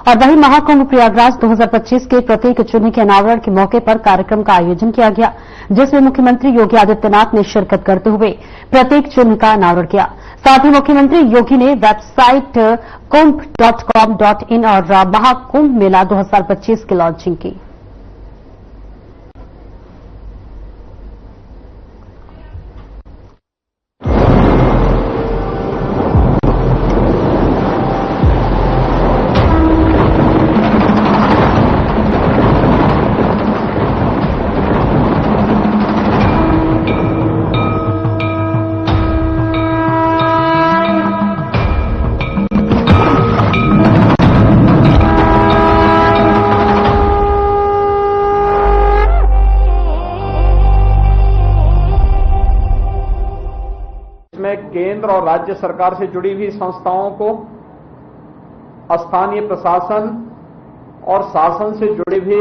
और वहीं महाकुंभ प्रयागराज 2025 के प्रतीक चिन्ह के अनावरण के मौके पर कार्यक्रम का आयोजन किया गया, जिसमें मुख्यमंत्री योगी आदित्यनाथ ने शिरकत करते हुए प्रतीक चिन्ह का अनावरण किया। साथ ही मुख्यमंत्री योगी ने वेबसाइट kumbh.com.in और महाकुंभ मेला 2025 की लॉन्चिंग की। केंद्र और राज्य सरकार से जुड़ी हुई संस्थाओं को, स्थानीय प्रशासन और शासन से जुड़े हुए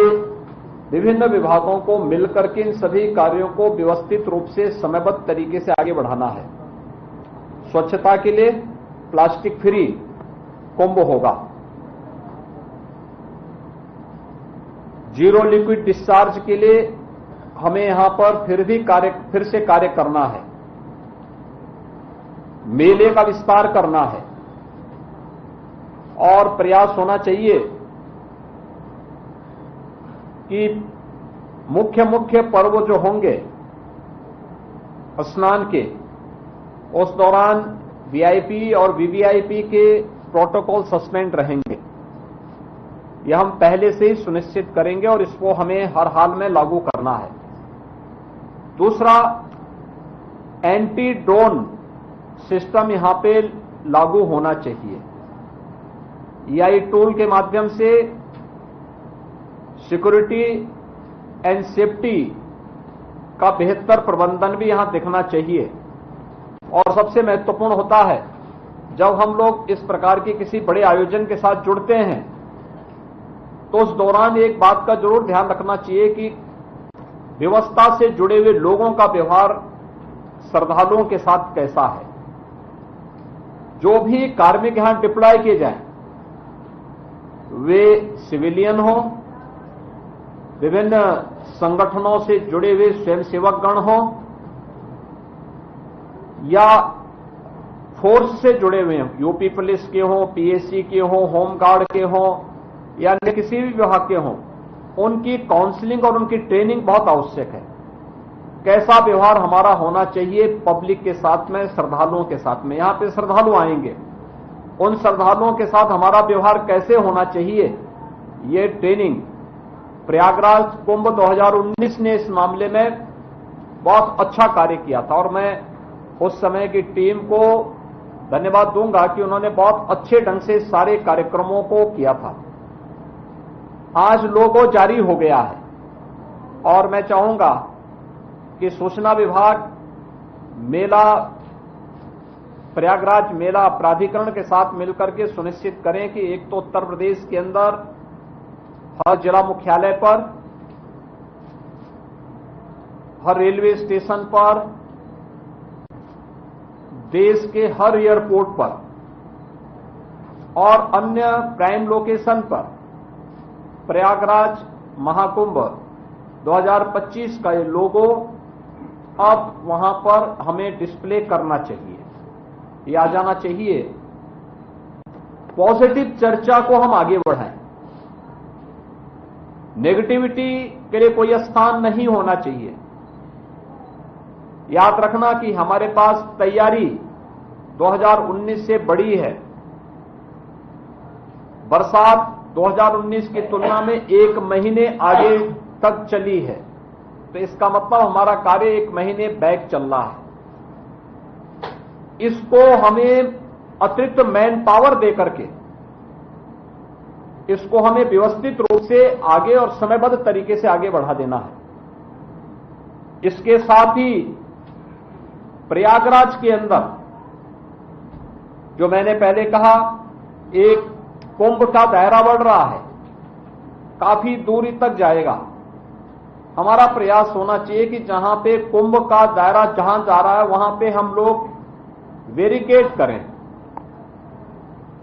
विभिन्न विभागों को मिलकर के इन सभी कार्यों को व्यवस्थित रूप से समयबद्ध तरीके से आगे बढ़ाना है। स्वच्छता के लिए प्लास्टिक फ्री कुंभ होगा, जीरो लिक्विड डिस्चार्ज के लिए हमें यहां पर फिर से कार्य करना है, मेले का विस्तार करना है और प्रयास होना चाहिए कि मुख्य पर्व जो होंगे स्नान के, उस दौरान वीआईपी और वीवीआईपी के प्रोटोकॉल सस्पेंड रहेंगे। यह हम पहले से ही सुनिश्चित करेंगे और इसको हमें हर हाल में लागू करना है। दूसरा, एंटी ड्रोन सिस्टम यहां पे लागू होना चाहिए। एआई टूल के माध्यम से सिक्योरिटी एंड सेफ्टी का बेहतर प्रबंधन भी यहां दिखना चाहिए। और सबसे महत्वपूर्ण होता है, जब हम लोग इस प्रकार के किसी बड़े आयोजन के साथ जुड़ते हैं तो उस दौरान एक बात का जरूर ध्यान रखना चाहिए कि व्यवस्था से जुड़े हुए लोगों का व्यवहार श्रद्धालुओं के साथ कैसा है। जो भी कार्मिक यहां डिप्लॉय किए जाएं, वे सिविलियन हो, विभिन्न संगठनों से जुड़े हुए स्वयंसेवक गण हो या फोर्स से जुड़े हुए हों, यूपी पुलिस के हों, पीएससी के हों, होमगार्ड के हों या अन्य किसी भी विभाग के हों, उनकी काउंसलिंग और उनकी ट्रेनिंग बहुत आवश्यक है। कैसा व्यवहार हमारा होना चाहिए पब्लिक के साथ में, श्रद्धालुओं के साथ में। यहां पे श्रद्धालु आएंगे, उन श्रद्धालुओं के साथ हमारा व्यवहार कैसे होना चाहिए, ये ट्रेनिंग प्रयागराज कुंभ 2019 ने इस मामले में बहुत अच्छा कार्य किया था और मैं उस समय की टीम को धन्यवाद दूंगा कि उन्होंने बहुत अच्छे ढंग से सारे कार्यक्रमों को किया था। आज लोगो जारी हो गया है और मैं चाहूंगा कि सूचना विभाग मेला प्रयागराज मेला प्राधिकरण के साथ मिलकर के सुनिश्चित करें कि एक तो उत्तर प्रदेश के अंदर हर जिला मुख्यालय पर, हर रेलवे स्टेशन पर, देश के हर एयरपोर्ट पर और अन्य प्राइम लोकेशन पर प्रयागराज महाकुंभ 2025 का ये लोगो अब वहां पर हमें डिस्प्ले करना चाहिए, ये आ जाना चाहिए। पॉजिटिव चर्चा को हम आगे बढ़ाएं, नेगेटिविटी के लिए कोई स्थान नहीं होना चाहिए। याद रखना कि हमारे पास तैयारी 2019 से बड़ी है। बरसात 2019 की तुलना में 1 महीने आगे तक चली है, तो इसका मतलब हमारा कार्य 1 महीने बैक चल रहा है। इसको हमें अतिरिक्त मैन पावर देकर के इसको हमें व्यवस्थित रूप से आगे और समयबद्ध तरीके से आगे बढ़ा देना है। इसके साथ ही प्रयागराज के अंदर जो मैंने पहले कहा, एक कुंभ का दायरा बढ़ रहा है, काफी दूरी तक जाएगा। हमारा प्रयास होना चाहिए कि जहां पे कुंभ का दायरा जहां जा रहा है वहां पे हम लोग बैरिकेड करें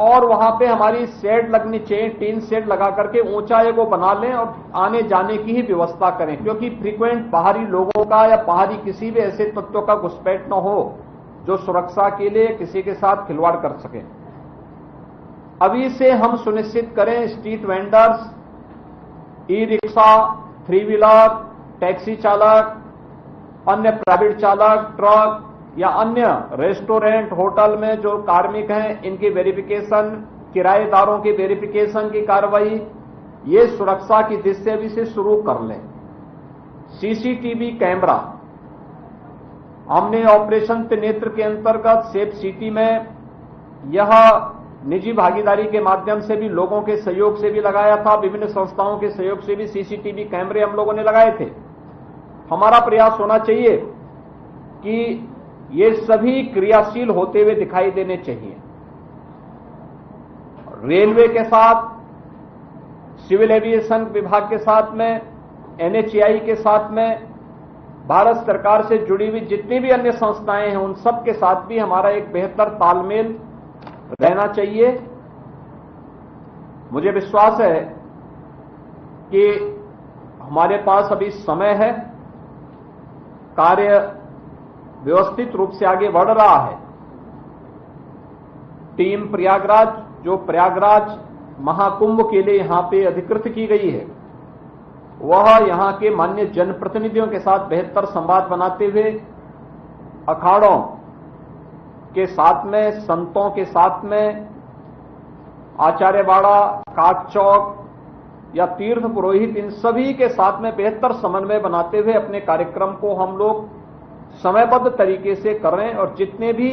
और वहां पे हमारी शेड लगनी चाहिए, टीन शेड लगा करके ऊंचा एगो बना लें और आने जाने की ही व्यवस्था करें, क्योंकि फ्रीक्वेंट बाहरी लोगों का या बाहरी किसी भी ऐसे तत्वों का घुसपैठ न हो जो सुरक्षा के लिए किसी के साथ खिलवाड़ कर सके। अभी से हम सुनिश्चित करें street vendors, e rickshaw, three wheeler, taxi चालक, अन्य प्राइवेट चालक, ट्रक या अन्य रेस्टोरेंट, होटल में जो कार्मिक हैं, इनकी वेरिफिकेशन, किराएदारों की वेरिफिकेशन की कार्रवाई, ये सुरक्षा की दृष्टि भी से शुरू कर लें। सीसीटीवी कैमरा हमने ऑपरेशन त्रिनेत्र के अंतर्गत सेफ सिटी में यह निजी भागीदारी के माध्यम से भी, लोगों के सहयोग से भी लगाया था, विभिन्न संस्थाओं के सहयोग से भी सीसीटीवी कैमरे हम लोगों ने लगाए थे। हमारा प्रयास होना चाहिए कि ये सभी क्रियाशील होते हुए दिखाई देने चाहिए। रेलवे के साथ, सिविल एविएशन विभाग के साथ में, एनएचएआई के साथ में, भारत सरकार से जुड़ी हुई जितनी भी अन्य संस्थाएं हैं, उन सब के साथ भी हमारा एक बेहतर तालमेल रहना चाहिए। मुझे विश्वास है कि हमारे पास अभी समय है, कार्य व्यवस्थित रूप से आगे बढ़ रहा है। टीम प्रयागराज, जो प्रयागराज महाकुंभ के लिए यहां पे अधिकृत की गई है, वह यहां के मान्य जनप्रतिनिधियों के साथ बेहतर संवाद बनाते हुए अखाड़ों के साथ में, संतों के साथ में, आचार्यवाड़ा, काट चौक या तीर्थ पुरोहित, इन सभी के साथ में बेहतर समन्वय बनाते हुए अपने कार्यक्रम को हम लोग समयबद्ध तरीके से कर रहे हैं और जितने भी